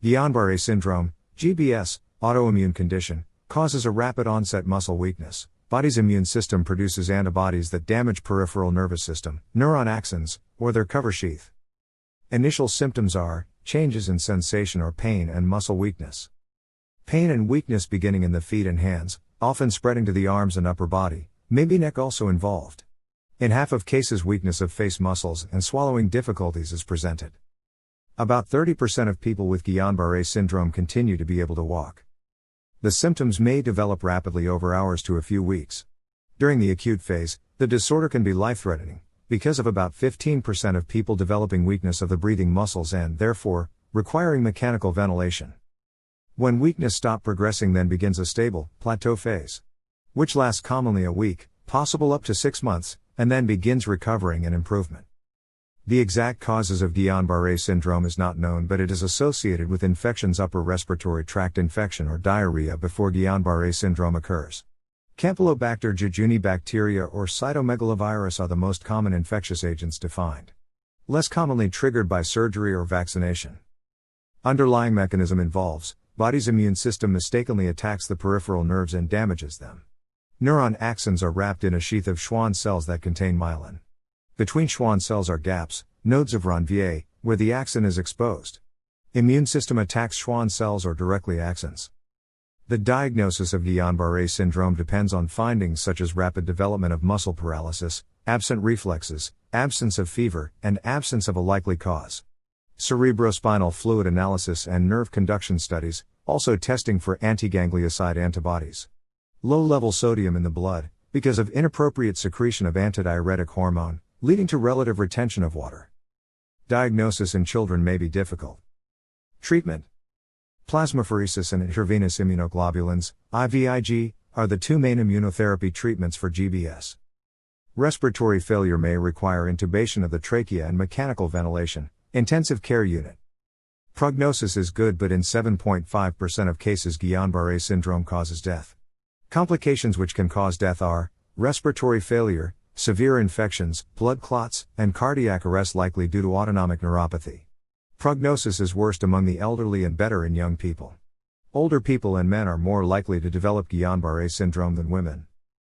Guillain-Barré syndrome, GBS, autoimmune condition, causes a rapid onset muscle weakness. Body's immune system produces antibodies that damage peripheral nervous system, neuron axons, or their cover sheath. Initial symptoms are changes in sensation or pain and muscle weakness. Pain and weakness beginning in the feet and hands, often spreading to the arms and upper body, maybe neck also involved. In half of cases, weakness of face muscles and swallowing difficulties is presented. About 30% of people with Guillain-Barré syndrome continue to be able to walk. The symptoms may develop rapidly over hours to a few weeks. During the acute phase, the disorder can be life-threatening, because of about 15% of people developing weakness of the breathing muscles and, therefore, requiring mechanical ventilation. When weakness stops progressing, then begins a stable, plateau phase, which lasts commonly a week, possible up to 6 months, and then begins recovering and improvement. The exact causes of Guillain-Barré syndrome is not known, but it is associated with infections, upper respiratory tract infection or diarrhea before Guillain-Barré syndrome occurs. Campylobacter jejuni bacteria or cytomegalovirus are the most common infectious agents defined. Less commonly triggered by surgery or vaccination. Underlying mechanism involves, body's immune system mistakenly attacks the peripheral nerves and damages them. Neuron axons are wrapped in a sheath of Schwann cells that contain myelin. Between Schwann cells are gaps, nodes of Ranvier, where the axon is exposed. Immune system attacks Schwann cells or directly axons. The diagnosis of Guillain-Barré syndrome depends on findings such as rapid development of muscle paralysis, absent reflexes, absence of fever, and absence of a likely cause. Cerebrospinal fluid analysis and nerve conduction studies, also testing for antiganglioside antibodies. Low-level sodium in the blood, because of inappropriate secretion of antidiuretic hormone, leading to relative retention of water. Diagnosis in children may be difficult. Treatment. Plasmapheresis and intravenous immunoglobulins, IVIG, are the two main immunotherapy treatments for GBS. Respiratory failure may require intubation of the trachea and mechanical ventilation, intensive care unit. Prognosis is good, but in 7.5% of cases Guillain-Barré syndrome causes death. Complications which can cause death are respiratory failure, severe infections, blood clots, and cardiac arrest likely due to autonomic neuropathy. Prognosis is worst among the elderly and better in young people. Older people and men are more likely to develop Guillain-Barré syndrome than women.